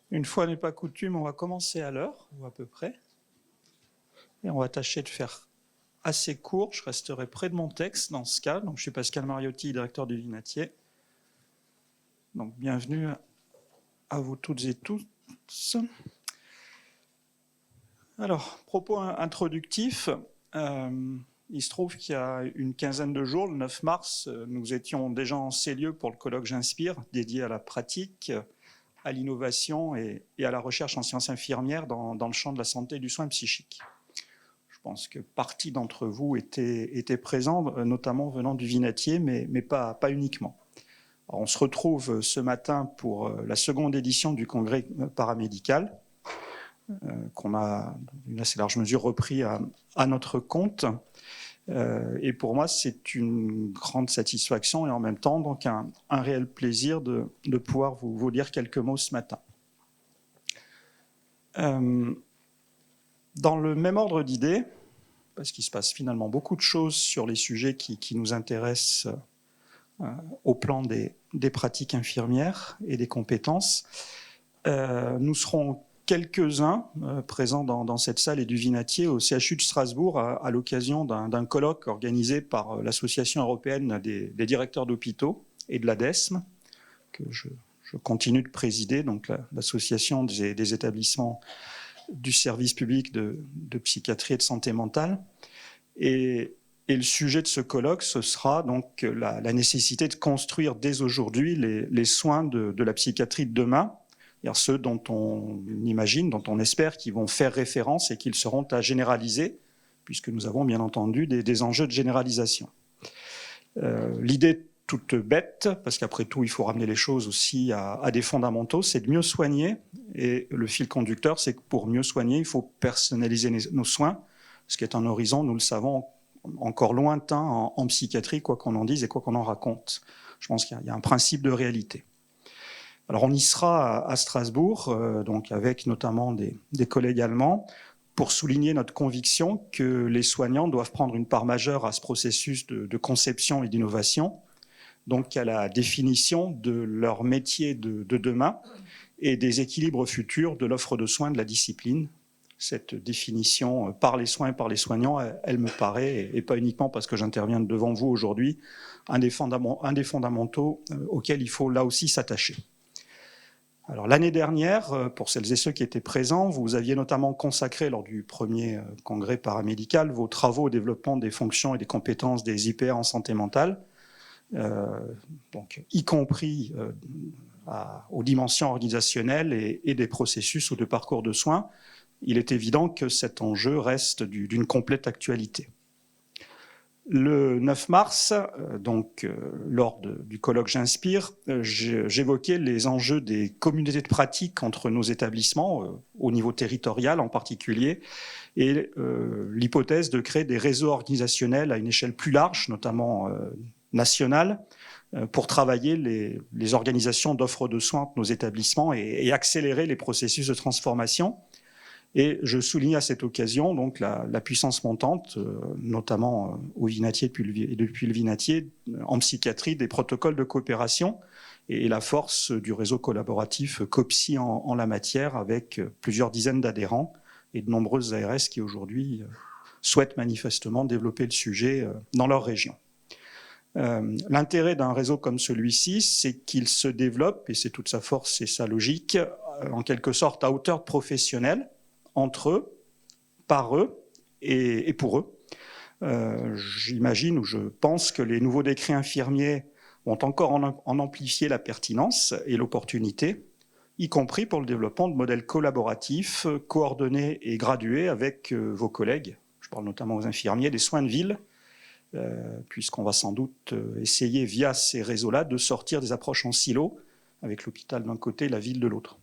Une fois n'est pas coutume, on va commencer à l'heure, ou à peu près. Et on va tâcher de faire assez court. Je resterai près de mon texte dans ce cas. Donc, je suis Pascal Mariotti, directeur du Vinatier. Donc, bienvenue à vous toutes et tous. Alors, propos introductifs. Il se trouve qu'il y a une quinzaine de jours, le 9 mars, nous étions déjà en ces lieux pour le colloque J'inspire, dédié à la pratique, à l'innovation et à la recherche en sciences infirmières dans le champ de la santé et du soin psychique. Je pense que partie d'entre vous étaient présents, notamment venant du Vinatier, mais pas uniquement. Alors, on se retrouve ce matin pour la seconde édition du congrès paramédical, qu'on a, d'une assez large mesure, repris à notre compte. Et pour moi, c'est une grande satisfaction et en même temps donc un réel plaisir de pouvoir vous dire quelques mots ce matin. Dans le même ordre d'idées, parce qu'il se passe finalement beaucoup de choses sur les sujets qui nous intéressent au plan des pratiques infirmières et des compétences, nous serons quelques-uns présents dans cette salle et du Vinatier au CHU de Strasbourg à l'occasion d'un colloque organisé par l'Association européenne des directeurs d'hôpitaux et de l'ADESM, que je continue de présider, donc l'association des établissements du service public de psychiatrie et de santé mentale. Et le sujet de ce colloque, ce sera donc la nécessité de construire dès aujourd'hui les soins de la psychiatrie de demain, c'est-à-dire ceux dont on imagine, dont on espère qu'ils vont faire référence et qu'ils seront à généraliser, puisque nous avons bien entendu des enjeux de généralisation. L'idée toute bête, parce qu'après tout, il faut ramener les choses aussi à des fondamentaux, c'est de mieux soigner. Et le fil conducteur, c'est que pour mieux soigner, il faut personnaliser nos soins, ce qui est un horizon, nous le savons, encore lointain en psychiatrie, quoi qu'on en dise et quoi qu'on en raconte. Je pense qu'il y a un principe de réalité. Alors on y sera à Strasbourg, donc avec notamment des collègues allemands, pour souligner notre conviction que les soignants doivent prendre une part majeure à ce processus de conception et d'innovation, donc à la définition de leur métier de demain et des équilibres futurs de l'offre de soins de la discipline. Cette définition par les soins et par les soignants, elle me paraît, et pas uniquement parce que j'interviens devant vous aujourd'hui, un des fondamentaux auxquels il faut là aussi s'attacher. Alors l'année dernière, pour celles et ceux qui étaient présents, vous aviez notamment consacré lors du premier congrès paramédical vos travaux au développement des fonctions et des compétences des IPA en santé mentale, donc y compris aux dimensions organisationnelles et des processus ou de parcours de soins. Il est évident que cet enjeu reste d'une complète actualité. Le 9 mars, lors du colloque J'inspire, j'évoquais les enjeux des communautés de pratique entre nos établissements, au niveau territorial en particulier, et l'hypothèse de créer des réseaux organisationnels à une échelle plus large, notamment nationale, pour travailler les organisations d'offres de soins de nos établissements et accélérer les processus de transformation. Et je souligne à cette occasion donc la puissance montante, notamment au Vinatier et depuis le Vinatier, en psychiatrie, des protocoles de coopération et la force du réseau collaboratif COPSI en la matière, avec plusieurs dizaines d'adhérents et de nombreuses ARS qui aujourd'hui souhaitent manifestement développer le sujet dans leur région. L'intérêt d'un réseau comme celui-ci, c'est qu'il se développe, et c'est toute sa force et sa logique, en quelque sorte à hauteur professionnelle, entre eux, par eux et pour eux. J'imagine ou je pense que les nouveaux décrets infirmiers vont encore en amplifier la pertinence et l'opportunité, y compris pour le développement de modèles collaboratifs, coordonnés et gradués avec vos collègues. Je parle notamment aux infirmiers des soins de ville, puisqu'on va sans doute essayer via ces réseaux-là de sortir des approches en silo, avec l'hôpital d'un côté et la ville de l'autre.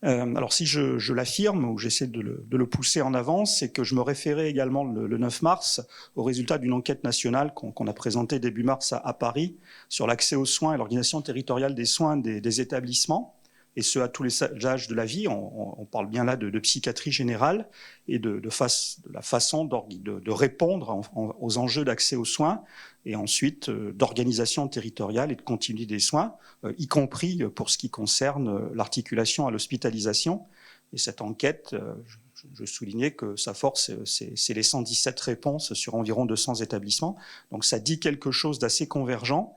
Alors si je l'affirme, ou j'essaie de le pousser en avant, c'est que je me référais également le 9 mars au résultat d'une enquête nationale qu'on a présentée début mars à Paris sur l'accès aux soins et l'organisation territoriale des soins des établissements, et ce à tous les âges de la vie. On parle bien là de psychiatrie générale et de la façon de répondre aux enjeux d'accès aux soins, et ensuite d'organisation territoriale et de continuité des soins, y compris pour ce qui concerne l'articulation à l'hospitalisation. Et cette enquête, je soulignais que sa force, c'est les 117 réponses sur environ 200 établissements. Donc ça dit quelque chose d'assez convergent,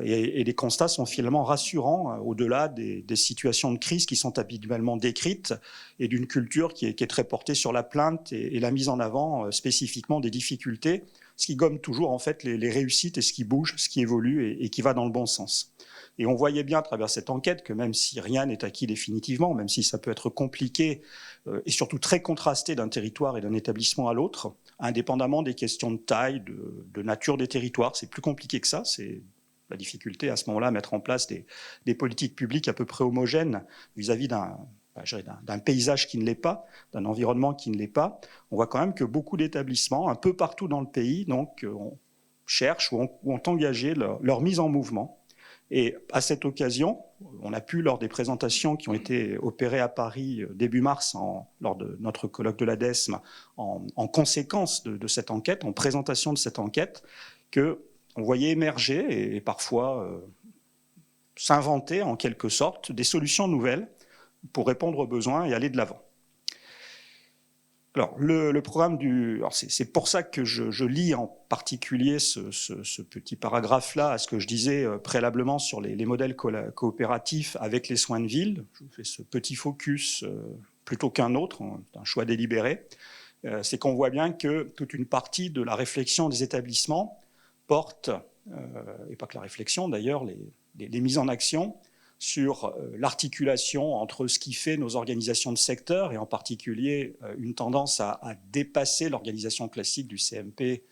et les constats sont finalement rassurants, au-delà des situations de crise qui sont habituellement décrites, et d'une culture qui est très portée sur la plainte et la mise en avant spécifiquement des difficultés, ce qui gomme toujours en fait les réussites et ce qui bouge, ce qui évolue et qui va dans le bon sens. Et on voyait bien à travers cette enquête que même si rien n'est acquis définitivement, même si ça peut être compliqué et surtout très contrasté d'un territoire et d'un établissement à l'autre, indépendamment des questions de taille, de nature des territoires, c'est plus compliqué que ça. C'est la difficulté à ce moment-là à mettre en place des politiques publiques à peu près homogènes vis-à-vis d'un paysage qui ne l'est pas, d'un environnement qui ne l'est pas. On voit quand même que beaucoup d'établissements, un peu partout dans le pays, donc, cherchent ou ont engagé leur mise en mouvement. Et à cette occasion, on a pu, lors des présentations qui ont été opérées à Paris début mars, lors de notre colloque de la DESM, en conséquence de cette enquête, en présentation de cette enquête, qu'on voyait émerger et parfois s'inventer en quelque sorte des solutions nouvelles pour répondre aux besoins et aller de l'avant. Alors, le programme c'est pour ça que je lis en particulier ce petit paragraphe-là à ce que je disais préalablement sur les modèles coopératifs avec les soins de ville. Je fais ce petit focus plutôt qu'un autre, un choix délibéré. C'est qu'on voit bien que toute une partie de la réflexion des établissements porte, et pas que la réflexion d'ailleurs, les mises en action sur l'articulation entre ce qui fait nos organisations de secteur, et en particulier une tendance à dépasser l'organisation classique du CMP,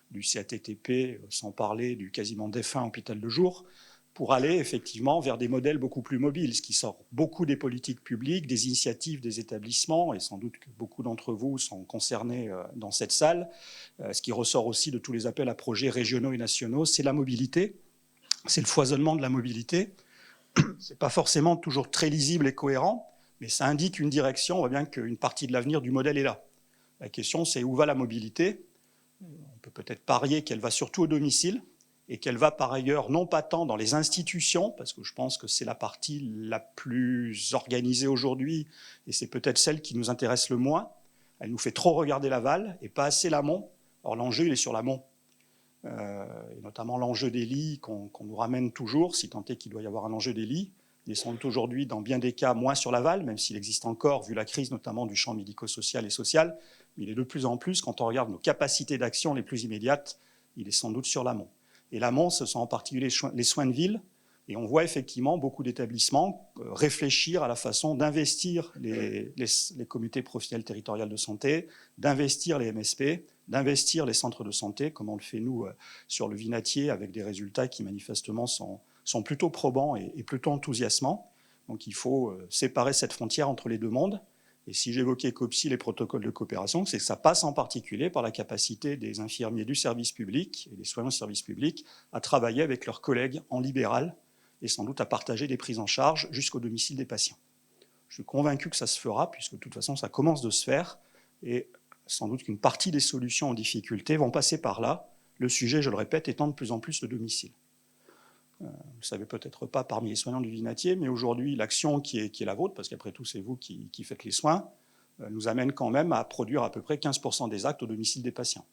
du CATTP, sans parler du quasiment défunt hôpital de jour, pour aller effectivement vers des modèles beaucoup plus mobiles, ce qui sort beaucoup des politiques publiques, des initiatives des établissements, et sans doute que beaucoup d'entre vous sont concernés dans cette salle. Ce qui ressort aussi de tous les appels à projets régionaux et nationaux, c'est la mobilité, c'est le foisonnement de la mobilité. C'est pas forcément toujours très lisible et cohérent, mais ça indique une direction. On voit bien qu'une partie de l'avenir du modèle est là. La question, c'est où va la mobilité? On peut peut-être parier qu'elle va surtout au domicile, et qu'elle va par ailleurs, non pas tant dans les institutions, parce que je pense que c'est la partie la plus organisée aujourd'hui, et c'est peut-être celle qui nous intéresse le moins. Elle nous fait trop regarder l'aval et pas assez l'amont. Or, l'enjeu, il est sur l'amont. Et notamment l'enjeu des lits qu'on nous ramène toujours, si tant est qu'il doit y avoir un enjeu des lits. Il est sans doute aujourd'hui, dans bien des cas, moins sur l'aval, même s'il existe encore, vu la crise notamment du champ médico-social et social, mais il est de plus en plus, quand on regarde nos capacités d'action les plus immédiates, il est sans doute sur l'amont. Et l'amont, ce sont en particulier les soins de ville, et on voit effectivement beaucoup d'établissements réfléchir à la façon d'investir les comités professionnels territoriales de santé, d'investir les MSP, d'investir les centres de santé, comme on le fait nous sur le Vinatier, avec des résultats qui manifestement sont plutôt probants et plutôt enthousiasmants. Donc il faut séparer cette frontière entre les deux mondes. Et si j'évoquais COPSI, les protocoles de coopération, c'est que ça passe en particulier par la capacité des infirmiers du service public et des soignants du service public à travailler avec leurs collègues en libéral et sans doute à partager des prises en charge jusqu'au domicile des patients. Je suis convaincu que ça se fera, puisque de toute façon ça commence de se faire, et sans doute qu'une partie des solutions aux difficultés vont passer par là, le sujet, je le répète, étant de plus en plus le domicile. Vous ne le savez peut-être pas parmi les soignants du Vinatier, mais aujourd'hui, l'action qui est la vôtre, parce qu'après tout, c'est vous qui faites les soins, nous amène quand même à produire à peu près 15% des actes au domicile des patients.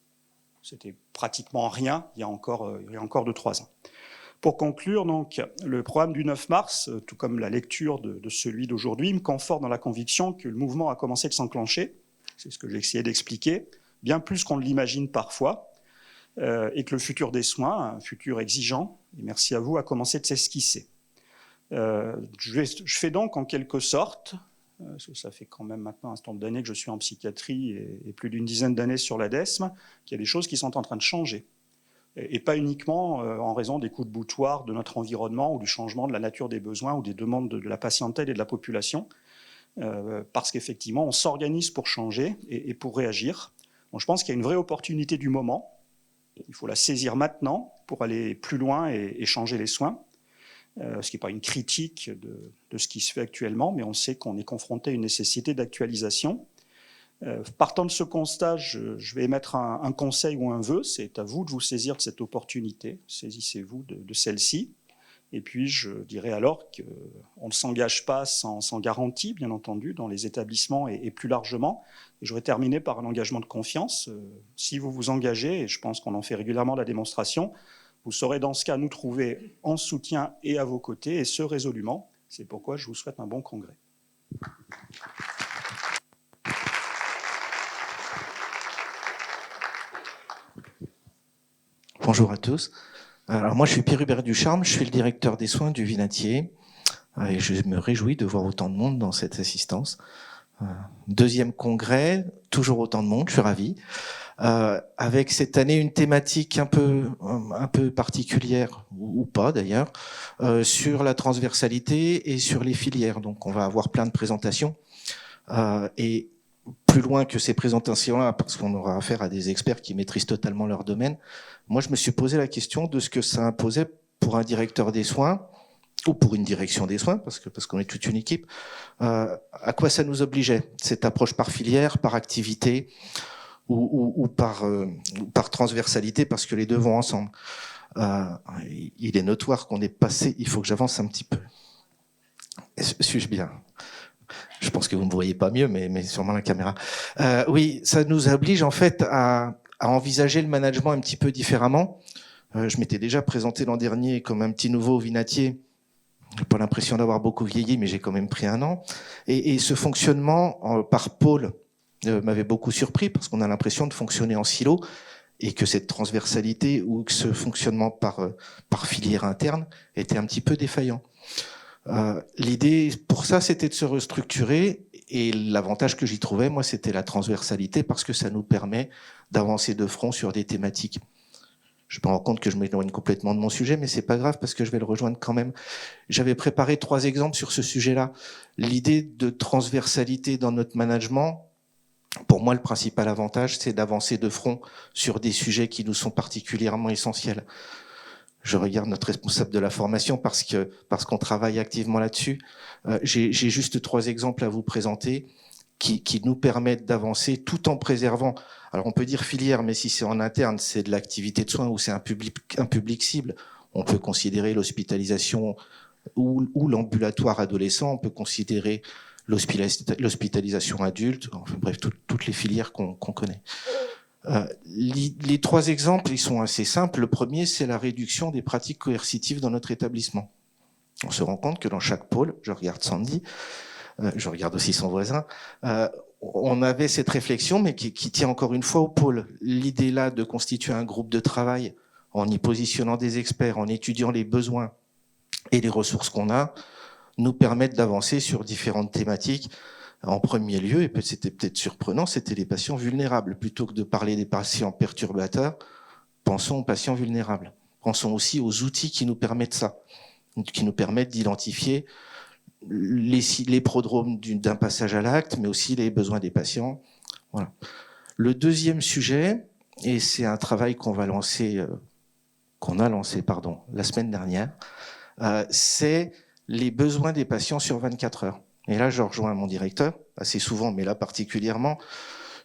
C'était pratiquement rien il y a encore 2-3 ans. Pour conclure, donc, le programme du 9 mars, tout comme la lecture de celui d'aujourd'hui, me conforte dans la conviction que le mouvement a commencé de s'enclencher. C'est ce que j'ai essayé d'expliquer, bien plus qu'on ne l'imagine parfois, et que le futur des soins, un futur exigeant, et merci à vous, a commencé de s'esquisser. Je fais donc en quelque sorte, parce que ça fait quand même maintenant un certain nombre d'années que je suis en psychiatrie et plus d'une dizaine d'années sur la DESM, qu'il y a des choses qui sont en train de changer. Et pas uniquement en raison des coups de boutoir de notre environnement ou du changement de la nature des besoins ou des demandes de la patientèle et de la population, parce qu'effectivement, on s'organise pour changer et pour réagir. Donc, je pense qu'il y a une vraie opportunité du moment. Il faut la saisir maintenant pour aller plus loin et changer les soins. ce qui n'est pas une critique de ce qui se fait actuellement, mais on sait qu'on est confronté à une nécessité d'actualisation. Partant de ce constat, je vais émettre un conseil ou un vœu. C'est à vous de vous saisir de cette opportunité. Saisissez-vous de celle-ci. Et puis, je dirais alors qu'on ne s'engage pas sans garantie, bien entendu, dans les établissements et plus largement. Et j'aurais terminé par un engagement de confiance. Si vous vous engagez, et je pense qu'on en fait régulièrement la démonstration, vous saurez dans ce cas nous trouver en soutien et à vos côtés, et ce résolument. C'est pourquoi je vous souhaite un bon congrès. Bonjour à tous. Alors moi je suis Pierre-Hubert Ducharme, je suis le directeur des soins du Vinatier et je me réjouis de voir autant de monde dans cette assistance. Deuxième congrès, toujours autant de monde, je suis ravi. Avec cette année une thématique un peu particulière, ou pas d'ailleurs, sur la transversalité et sur les filières. Donc on va avoir plein de présentations. Et plus loin que ces présentations-là, parce qu'on aura affaire à des experts qui maîtrisent totalement leur domaine, moi je me suis posé la question de ce que ça imposait pour un directeur des soins, ou pour une direction des soins, parce qu'on est toute une équipe, à quoi ça nous obligeait, cette approche par filière, par activité, ou par transversalité, parce que les deux vont ensemble. Il est notoire qu'on est passé, il faut que j'avance un petit peu. Suis-je bien ? Je pense que vous ne me voyez pas mieux, mais sûrement la caméra. Oui, ça nous oblige en fait à envisager le management un petit peu différemment. Je m'étais déjà présenté l'an dernier comme un petit nouveau au Vinatier. J'ai pas l'impression d'avoir beaucoup vieilli, mais j'ai quand même pris un an. Et ce fonctionnement par pôle m'avait beaucoup surpris parce qu'on a l'impression de fonctionner en silo et que cette transversalité ou que ce fonctionnement par filière interne était un petit peu défaillant. L'idée pour ça, c'était de se restructurer et l'avantage que j'y trouvais, moi, c'était la transversalité parce que ça nous permet d'avancer de front sur des thématiques. Je me rends compte que je m'éloigne complètement de mon sujet, mais c'est pas grave parce que je vais le rejoindre quand même. J'avais préparé 3 exemples sur ce sujet-là. L'idée de transversalité dans notre management, pour moi, le principal avantage, c'est d'avancer de front sur des sujets qui nous sont particulièrement essentiels. Je regarde notre responsable de la formation parce qu'on travaille activement là-dessus. J'ai juste 3 exemples à vous présenter qui nous permettent d'avancer tout en préservant. Alors on peut dire filière, mais si c'est en interne, c'est de l'activité de soins ou c'est un public cible. On peut considérer l'hospitalisation ou l'ambulatoire adolescent. On peut considérer l'hospitalisation adulte. Enfin bref, toutes les filières qu'on connaît. Les 3 exemples, ils sont assez simples. Le premier, c'est la réduction des pratiques coercitives dans notre établissement. On se rend compte que dans chaque pôle, je regarde Sandy, je regarde aussi son voisin, on avait cette réflexion, mais qui tient encore une fois au pôle. L'idée là de constituer un groupe de travail en y positionnant des experts, en étudiant les besoins et les ressources qu'on a, nous permettent d'avancer sur différentes thématiques. En premier lieu, et c'était peut-être surprenant, c'était les patients vulnérables. Plutôt que de parler des patients perturbateurs, pensons aux patients vulnérables. Pensons aussi aux outils qui nous permettent ça, qui nous permettent d'identifier les prodromes d'un passage à l'acte, mais aussi les besoins des patients. Voilà. Le deuxième sujet, et c'est un travail qu'on a lancé la semaine dernière, c'est les besoins des patients sur 24 heures. Et là, je rejoins mon directeur, assez souvent, mais là particulièrement,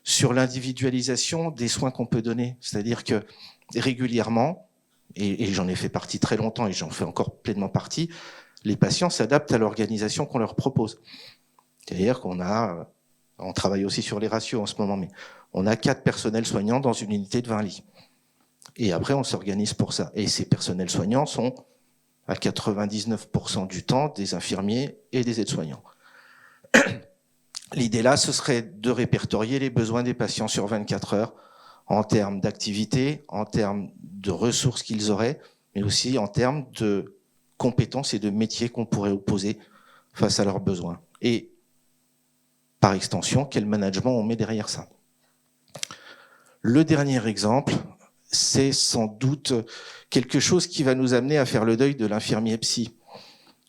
sur l'individualisation des soins qu'on peut donner. C'est-à-dire que régulièrement, et j'en ai fait partie très longtemps et j'en fais encore pleinement partie, les patients s'adaptent à l'organisation qu'on leur propose. C'est-à-dire on travaille aussi sur les ratios en ce moment, mais on a 4 personnels soignants dans une unité de 20 lits. Et après, on s'organise pour ça. Et ces personnels soignants sont à 99% du temps des infirmiers et des aides-soignants. L'idée là, ce serait de répertorier les besoins des patients sur 24 heures en termes d'activité, en termes de ressources qu'ils auraient, mais aussi en termes de compétences et de métiers qu'on pourrait opposer face à leurs besoins. Et par extension, quel management on met derrière ça. Le dernier exemple, c'est sans doute quelque chose qui va nous amener à faire le deuil de l'infirmier psy.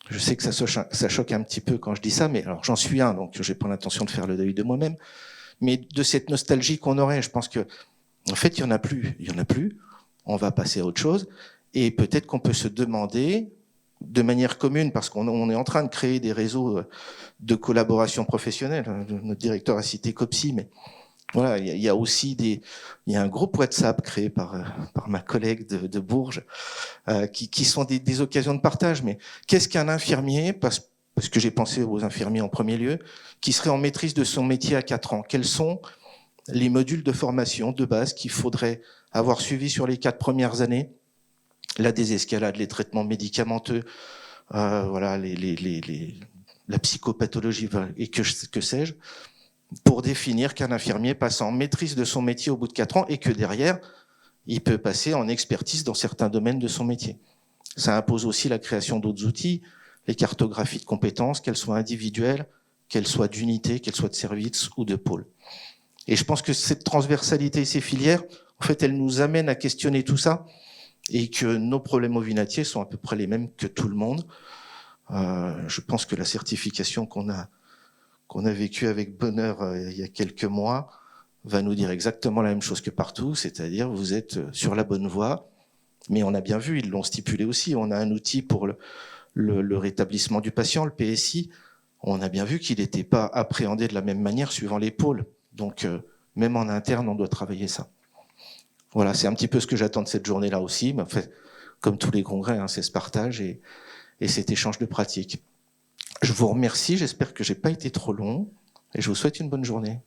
Je sais que ça choque un petit peu quand je dis ça, mais alors j'en suis un, donc j'ai pas l'intention de faire le deuil de moi-même. Mais de cette nostalgie qu'on aurait, je pense que, en fait, il y en a plus. On va passer à autre chose. Et peut-être qu'on peut se demander, de manière commune, parce qu'on est en train de créer des réseaux de collaboration professionnelle. Notre directeur a cité COPSI, mais voilà, il y a aussi il y a un groupe WhatsApp créé par ma collègue de Bourges, qui sont des occasions de partage. Mais qu'est-ce qu'un infirmier, parce que j'ai pensé aux infirmiers en premier lieu, qui serait en maîtrise de son métier à 4 ans? Quels sont les modules de formation de base qu'il faudrait avoir suivis sur les 4 premières années? La désescalade, les traitements médicamenteux, voilà, la psychopathologie et que sais-je, pour définir qu'un infirmier passe en maîtrise de son métier au bout de 4 ans et que derrière, il peut passer en expertise dans certains domaines de son métier. Ça impose aussi la création d'autres outils, les cartographies de compétences, qu'elles soient individuelles, qu'elles soient d'unité, qu'elles soient de service ou de pôle. Et je pense que cette transversalité et ces filières, en fait, elles nous amènent à questionner tout ça et que nos problèmes au vinatier sont à peu près les mêmes que tout le monde. Je pense que la certification qu'on a vécue avec bonheur il y a quelques mois va nous dire exactement la même chose que partout, c'est-à-dire vous êtes sur la bonne voie, mais on a bien vu, ils l'ont stipulé aussi, on a un outil pour le rétablissement du patient, le PSI, on a bien vu qu'il n'était pas appréhendé de la même manière suivant les pôles. Donc, même en interne, on doit travailler ça. Voilà, c'est un petit peu ce que j'attends de cette journée-là aussi. Mais en fait, comme tous les congrès, hein, c'est ce partage et cet échange de pratiques. Je vous remercie, j'espère que j'ai pas été trop long et je vous souhaite une bonne journée.